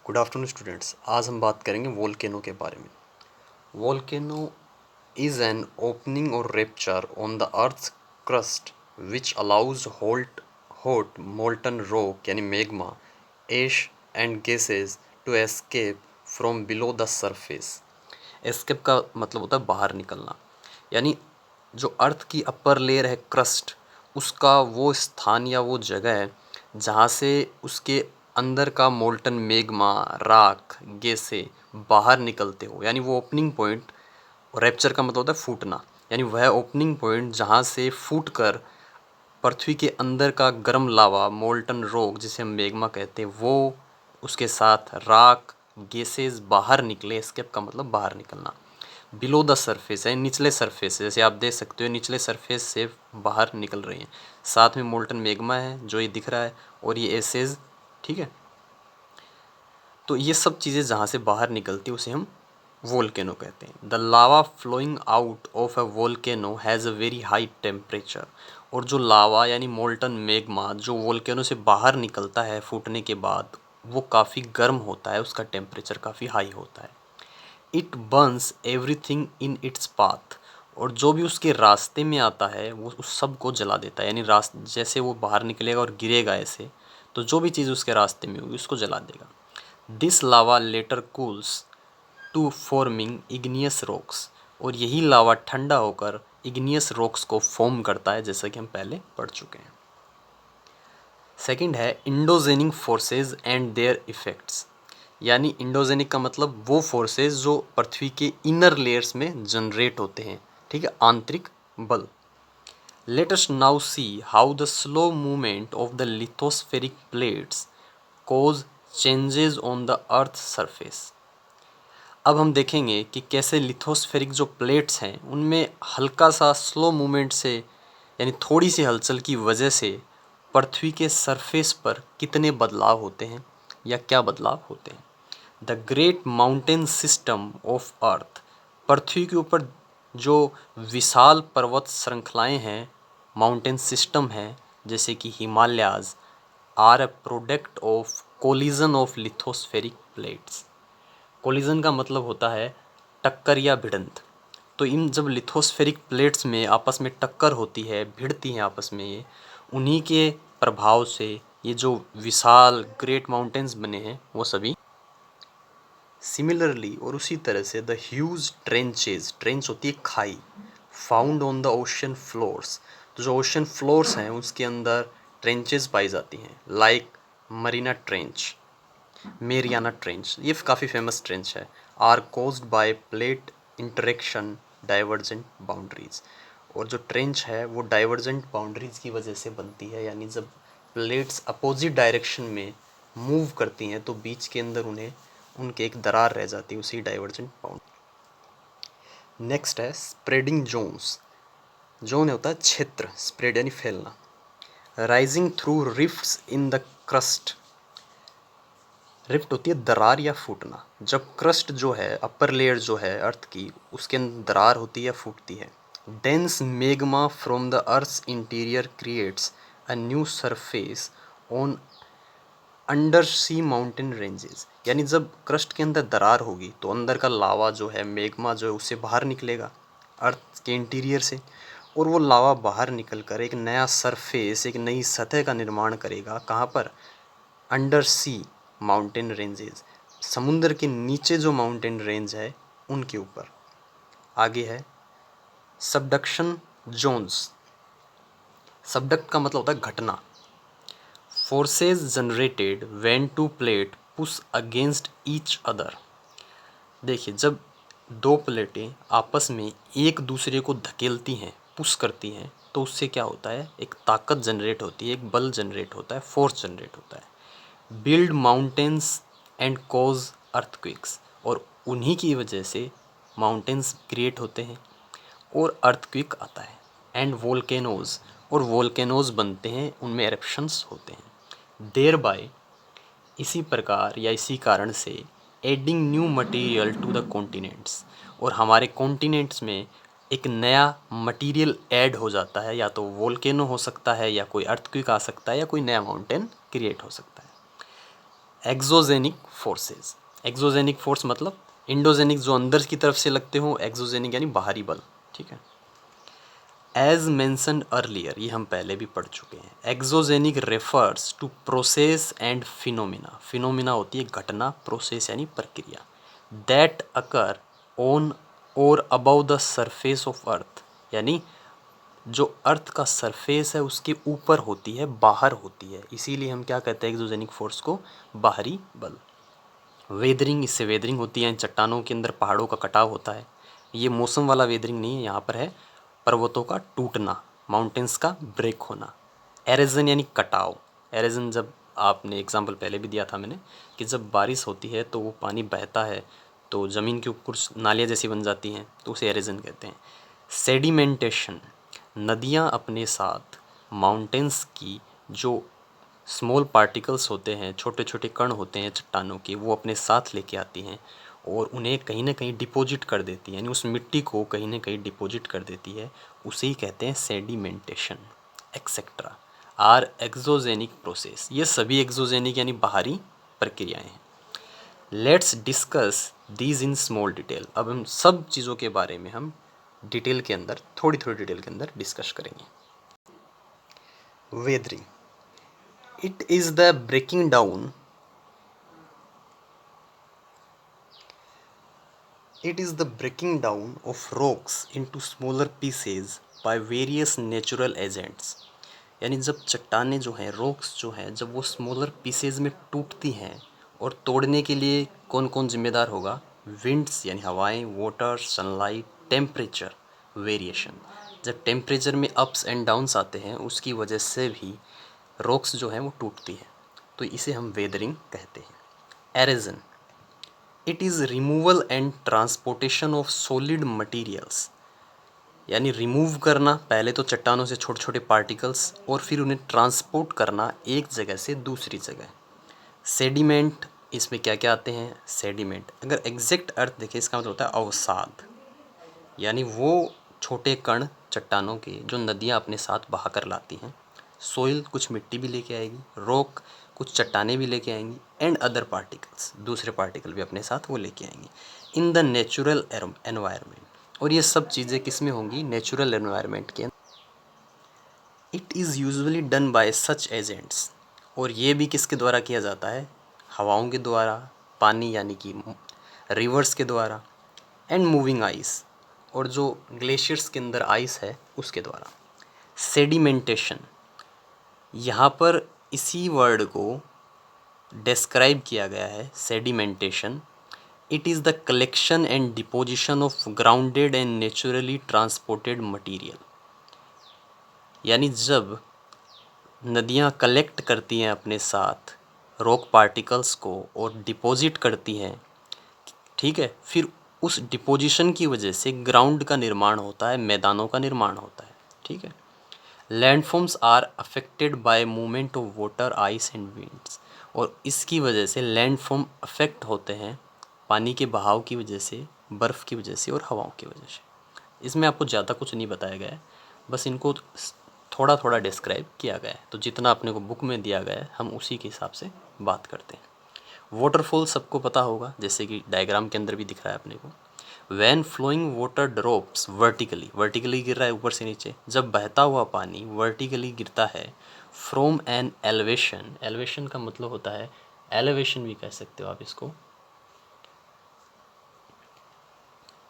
Good afternoon students. आज हम बात करेंगे वोल्केनो के बारे में। वोल्केनो इज़ एन ओपनिंग और rupture on the earth crust which allows hot molten rock यानी magma, ash and gases to escape from below the surface. Escape का मतलब होता है बाहर निकलना, यानी जो अर्थ की अपर लेयर है क्रस्ट, उसका वो स्थान या वो जगह है जहाँ से उसके अंदर का मोल्टन मैग्मा, राख, गैसें बाहर निकलते हो, यानी वो ओपनिंग पॉइंट। रैप्चर का मतलब होता है फूटना, यानी वह ओपनिंग पॉइंट जहाँ से फूट कर पृथ्वी के अंदर का गर्म लावा, मोल्टन रॉक जिसे हम मैग्मा कहते हैं, वो उसके साथ राख, गैसेज बाहर निकले। एस्केप का मतलब बाहर निकलना। बिलो द सरफेस है निचले सरफेस से, जैसे आप देख सकते हो निचले सरफेस से बाहर निकल रही हैं। साथ में मोल्टन मैग्मा है जो ये दिख रहा है, और ये एसेज, ठीक है। तो ये सब चीज़ें जहाँ से बाहर निकलती है उसे हम वोल्केनो कहते हैं। The lava flowing out of a volcano has a very high temperature. और जो लावा यानी मोल्टन मैग्मा जो वोल्केनो से बाहर निकलता है फूटने के बाद, वो काफ़ी गर्म होता है, उसका टेम्परेचर काफ़ी हाई होता है। It Burns everything in its path. और जो भी उसके रास्ते में आता है वो उस सब को जला देता है, यानी जैसे वो बाहर निकलेगा और गिरेगा ऐसे, तो जो भी चीज़ उसके रास्ते में होगी उसको जला देगा। This lava later cools to forming igneous rocks. और यही लावा ठंडा होकर इग्नियस रॉक्स को फॉर्म करता है, जैसा कि हम पहले पढ़ चुके हैं। सेकंड है endogenic forces and their effects. यानी इंडोजेनिक का मतलब वो फोर्सेस जो पृथ्वी के इनर लेयर्स में जनरेट होते हैं, ठीक है, आंतरिक बल। Let us now see how the slow movement of the lithospheric plates cause changes on the earth surface. अब हम देखेंगे कि कैसे लिथोस्फेरिक जो प्लेट्स हैं उनमें हल्का सा स्लो मूवमेंट से, यानी थोड़ी सी हलचल की वजह से पृथ्वी के सरफेस पर कितने बदलाव होते हैं या क्या बदलाव होते हैं। The great mountain system of earth. पृथ्वी के ऊपर जो विशाल पर्वत श्रृंखलाएं हैं, माउंटेन सिस्टम हैं, जैसे कि Himalayas, are a product of collision of lithospheric plates. Collision का मतलब होता है टक्कर या भिड़ंत। तो इन जब लिथोस्फेरिक प्लेट्स में आपस में टक्कर होती है, भिड़ती हैं आपस में, ये उन्हीं के प्रभाव से ये जो विशाल ग्रेट माउंटेन्स बने हैं वो सभी। सिमिलरली और उसी तरह से द ह्यूज ट्रेंचेज, ट्रेंच होती है खाई, found on the ocean floors. तो जो ओशन फ्लोर्स हैं उसके अंदर ट्रेंचेज पाई जाती हैं, like Marina trench, Mariana trench, ये काफ़ी फेमस ट्रेंच है। Are caused by plate interaction divergent boundaries. और जो ट्रेंच है वो डाइवर्जेंट बाउंड्रीज की वजह से बनती है, यानी जब प्लेट्स अपोजिट डायरेक्शन में मूव करती हैं तो बीच के अंदर उन्हें उनके एक दरार रह जाती है, उसी डाइवर्जेंट बाउंड्री। नेक्स्ट है स्प्रेडिंग जोन्स। जोन होता है क्षेत्र, स्प्रेड यानी फैलना। Rising through rifts in the crust. Rift होती है दरार या फूटना। जब क्रस्ट जो है, अपर लेयर जो है अर्थ की, उसके अंदर दरार होती है या फूटती है। Dense magma from the earth interior creates a new surface on under sea mountain ranges. यानी जब क्रस्ट के अंदर दरार होगी तो अंदर का लावा जो है, मेग्मा जो है, उससे बाहर निकलेगा अर्थ के इंटीरियर से, और वो लावा बाहर निकल कर एक नया सरफेस, एक नई सतह का निर्माण करेगा। कहाँ पर? अंडर सी माउंटेन रेंजेस, समुद्र के नीचे जो माउंटेन रेंज है उनके ऊपर। आगे है सबडक्शन जोन्स। सबडक्ट का मतलब होता है घटना। Forces generated when two plate push against each other. देखिए, जब दो प्लेटें आपस में एक दूसरे को धकेलती हैं, पुश करती हैं, तो उससे क्या होता है, एक ताकत जनरेट होती है, एक बल जनरेट होता है, फोर्स जनरेट होता है। Build mountains and cause earthquakes. और उन्हीं की वजह से माउंटेन्स क्रिएट होते हैं और अर्थक्वेक आता है। एंड वोल्केनोज, और वोल्केनोज बनते हैं, उनमें एरप्शंस होते हैं। देयर बाय, इसी प्रकार या इसी कारण से, adding new material to the continents. और हमारे कॉन्टिनेंट्स में एक नया मटेरियल ऐड हो जाता है, या तो वोल्केनो हो सकता है, या कोई अर्थक्वेक आ सकता है, या कोई नया माउंटेन क्रिएट हो सकता है। Exogenic forces. एक्सोजेनिक फोर्स मतलब इंडोजेनिक जो अंदर की तरफ से लगते हो, एक्सोजेनिक यानी बाहरी बल, ठीक है। एज मैंसन्ड अर्लियर, ये हम पहले भी पढ़ चुके हैं। Exogenic refers to process and phenomena. Phenomena होती है घटना, प्रोसेस यानी प्रक्रिया। That occur on or above the surface of earth, यानी जो अर्थ का सरफेस है उसके ऊपर होती है, बाहर होती है, इसीलिए हम क्या कहते हैं एक्सोजेनिक फोर्स को, बाहरी बल। वेदरिंग, इससे वेदरिंग होती है, चट्टानों के अंदर पहाड़ों का कटाव होता है। ये मौसम वाला वेदरिंग नहीं है, यहाँ पर है पर्वतों का टूटना, माउंटेन्स का ब्रेक होना। एरेजन यानी कटाव। एरेजन जब आपने एग्जाम्पल पहले भी दिया था मैंने, कि जब बारिश होती है तो वो पानी बहता है तो ज़मीन के ऊपर नालियाँ जैसी बन जाती हैं, तो उसे एरेजन कहते हैं। सेडिमेंटेशन, नदियाँ अपने साथ माउंटेन्स की जो स्मॉल पार्टिकल्स होते हैं, छोटे छोटे कण होते हैं चट्टानों के, वो अपने साथ लेके आती हैं और उन्हें कहीं ना कहीं डिपॉजिट कर देती है, यानी उस मिट्टी को कहीं ना कहीं डिपॉजिट कर देती है, उसे ही कहते हैं sedimentation etcetera. Are exogenic process, ये सभी एक्सोजेनिक यानी बाहरी प्रक्रियाएं हैं। Let's discuss these in small detail. अब हम सब चीज़ों के बारे में हम डिटेल के अंदर, थोड़ी थोड़ी डिटेल के अंदर डिस्कस करेंगे। Weathering, it is the breaking down, it is the breaking down of rocks into smaller pieces by various natural agents। यानी जब चट्टानें जो हैं, रॉक्स जो हैं, जब वो स्मॉलर पीसेज में टूटती हैं, और तोड़ने के लिए कौन कौन जिम्मेदार होगा, विंड्स यानी हवाएं, वाटर, सनलाइट, टेम्परेचर वेरिएशन। जब टेम्परेचर में अप्स एंड डाउन्स आते हैं उसकी वजह से भी रॉक्स जो हैं वो टूटती हैं, तो इसे हम वेदरिंग कहते हैं। Erosion, it is removal and transportation of solid materials, यानी रिमूव करना, पहले तो चट्टानों से छोटे छोटे पार्टिकल्स और फिर उन्हें ट्रांसपोर्ट करना एक जगह से दूसरी जगह। सेडिमेंट, इसमें क्या क्या आते हैं, सेडिमेंट अगर एग्जैक्ट अर्थ देखें इसका मतलब होता है अवसाद, यानी वो छोटे कण चट्टानों के जो नदियाँ अपने साथ बहा कर लाती हैं। सोइल, कुछ मिट्टी भी लेके आएगी। रॉक, कुछ चट्टानें भी लेके आएंगी। एंड अदर पार्टिकल्स, दूसरे पार्टिकल भी अपने साथ वो लेके आएंगी इन द नेचुरल एनवायरनमेंट। और ये सब चीज़ें किस में होंगी, नेचुरल एनवायरनमेंट के। It is usually done by such agents, और ये भी किसके द्वारा किया जाता है, हवाओं के द्वारा, पानी यानी कि रिवर्स के द्वारा, एंड मूविंग आइस, और जो ग्लेशियर्स के अंदर आइस है उसके द्वारा। सेडिमेंटेशन, यहाँ पर इसी वर्ड को डिस्क्राइब किया गया है, sedimentation. It is the collection and deposition of grounded and naturally transported material, यानी जब नदियाँ कलेक्ट करती हैं अपने साथ रॉक पार्टिकल्स को और डिपॉजिट करती हैं, ठीक है, फिर उस डिपोजिशन की वजह से ग्राउंड का निर्माण होता है, मैदानों का निर्माण होता है, ठीक है। Landforms are affected by movement of water, ice and winds, और इसकी वजह से लैंडफॉर्म अफेक्ट होते हैं पानी के बहाव की वजह से, बर्फ़ की वजह से और हवाओं की वजह से। इसमें आपको ज़्यादा कुछ नहीं बताया गया है, बस इनको थोड़ा थोड़ा डिस्क्राइब किया गया है, तो जितना अपने को बुक में दिया गया है हम उसी के हिसाब से बात करते हैं। वाटरफॉल सबको पता होगा, जैसे कि डायग्राम के अंदर भी दिख रहा है अपने को। When flowing water drops vertically, vertically गिर रहा है ऊपर से नीचे, जब बहता हुआ पानी वर्टिकली गिरता है फ्रॉम एन एलिवेशन, एलिवेशन का मतलब होता है, एलिवेशन भी कह सकते हो आप इसको,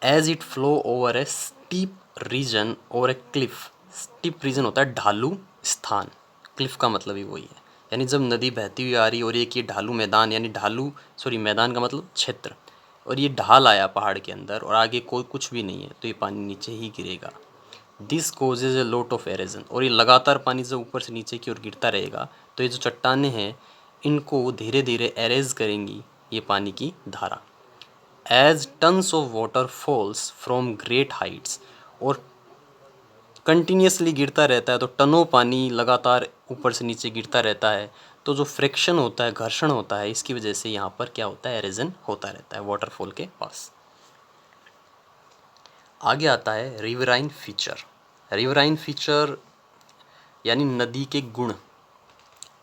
as it flow over a steep region or a Cliff. Steep reason होता है ढालू स्थान, क्लिफ का मतलब ही वही है, यानी जब नदी बहती हुई आ रही और एक ये ढालू मैदान, यानी ढालू, सॉरी मैदान का मतलब क्षेत्र, और ये ढाल आया पहाड़ के अंदर और आगे कोई कुछ भी नहीं है तो ये पानी नीचे ही गिरेगा। This causes a lot of erosion, और ये लगातार पानी जब ऊपर से नीचे की ओर गिरता रहेगा तो ये जो चट्टानें हैं इनको धीरे धीरे एरेज करेंगी ये पानी की धारा। As tons of water falls from great heights, और कंटिन्यूसली गिरता रहता है तो टनों पानी लगातार ऊपर से नीचे गिरता रहता है, तो जो फ्रिक्शन होता है, घर्षण होता है, इसकी वजह से यहाँ पर क्या होता है, एरेजन होता रहता है वाटरफॉल के पास। आगे आता है रिवराइन फीचर। रिवराइन फीचर यानी नदी के गुण।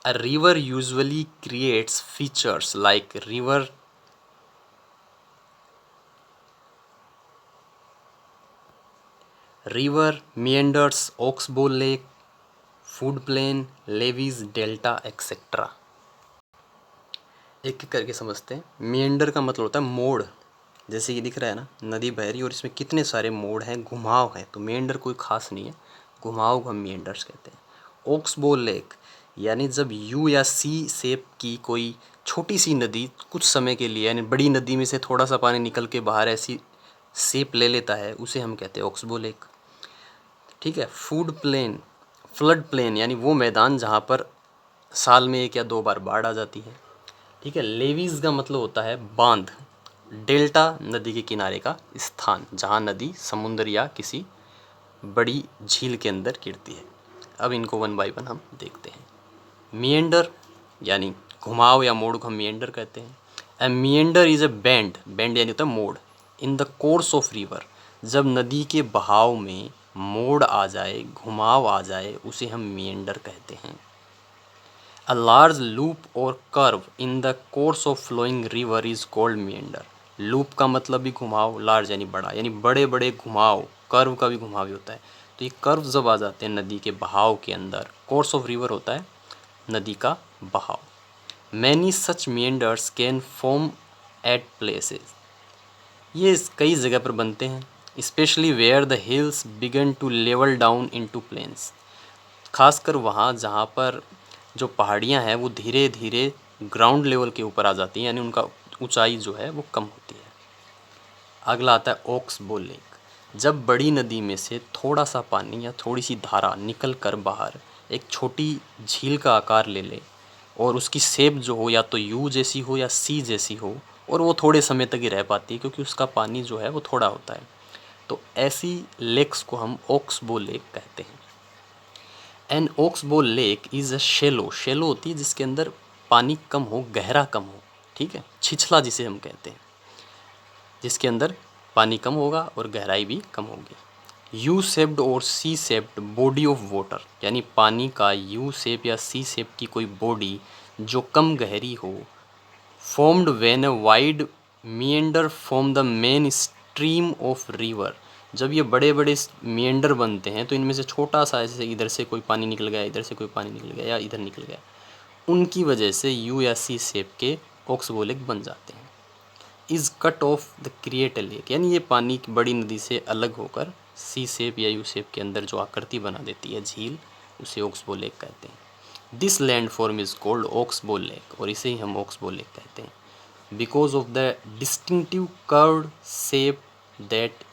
A river usually creates features like river meanders, oxbow lake, food plain, levees, delta, etc. एक एक करके समझते हैं। meander का मतलब होता है मोड़, जैसे कि दिख रहा है ना, नदी बह रही है और इसमें कितने सारे मोड़ हैं, घुमाव है, तो meander कोई खास नहीं है, घुमाव को हम meanders कहते हैं। oxbow लेक यानी जब यू या सी शेप की कोई छोटी सी नदी कुछ समय के लिए, यानी बड़ी नदी में से थोड़ा सा पानी निकल के बाहर ऐसी शेप ले लेता है, उसे हम कहते हैं ओक्सबो लेक। ठीक है। फूड प्लेन, फ्लड प्लेन यानी वो मैदान जहाँ पर साल में 1 या 2 बार बाढ़ आ जाती है। ठीक है। लेवीज का मतलब होता है बांध। डेल्टा नदी के किनारे का स्थान जहाँ नदी समुद्र या किसी बड़ी झील के अंदर गिरती है। अब इनको वन बाय वन हम देखते हैं। मिएंडर यानी घुमाव या मोड़ को हम मिएंडर कहते हैं। ए मिएंडर इज ए बेंड, बेंड यानी होता है मोड़, इन द कोर्स ऑफ रिवर, जब नदी के बहाव में मोड़ आ जाए, घुमाव आ जाए, उसे हम मिएंडर कहते हैं। अ लार्ज लूप और curve in the course of flowing river is called meander. Loop का मतलब भी घुमाव, लार्ज यानी बड़ा, यानी बड़े बड़े घुमाव, कर्व का भी घुमाव ही होता है। तो ये कर्व जब आ जाते हैं नदी के बहाव के अंदर, कोर्स ऑफ रिवर होता है नदी का बहाव। Many such meanders can form at places, ये कई जगह पर बनते हैं। Specially where the hills begin to level down into plains, खासकर वहाँ जहाँ पर जो पहाड़ियाँ हैं वो धीरे धीरे ग्राउंड लेवल के ऊपर आ जाती हैं, यानी उनका ऊंचाई जो है वो कम होती है। अगला आता है ओक्सबो लेक, जब बड़ी नदी में से थोड़ा सा पानी या थोड़ी सी धारा निकल कर बाहर एक छोटी झील का आकार ले ले और उसकी शेप जो हो या तो यू जैसी हो या सी जैसी हो, और वो थोड़े समय तक ही रह पाती है क्योंकि उसका पानी जो है वो थोड़ा होता है, तो ऐसी लेक्स को हम ओक्सबो लेक कहते हैं। An oxbow lake is a shallow, shallow होती है जिसके अंदर पानी कम हो, गहरा कम हो। ठीक है। छिछला जिसे हम कहते हैं, जिसके अंदर पानी कम होगा और गहराई भी कम होगी। यू शेप्ड और C shaped body of water, यानी पानी का यू शेप या सी शेप की कोई बॉडी जो कम गहरी हो, formed when a wide meander form the main stream of river, जब ये बड़े बड़े meander बनते हैं तो इनमें से छोटा सा, जैसे इधर से कोई पानी निकल गया, इधर से कोई पानी निकल गया या इधर निकल गया, उनकी वजह से यू या सी शेप के ओक्सबो लेक बन जाते हैं। Is cut off the create a lake, यानी ये पानी की बड़ी नदी से अलग होकर सी शेप या यू शेप के अंदर जो आकृति बना देती है झील, उसे ओक्सबो लेक कहते हैं। This land form is called oxbow lake, और इसे ही हम ओक्सबो लेक कहते हैं, because of the distinctive curved shape that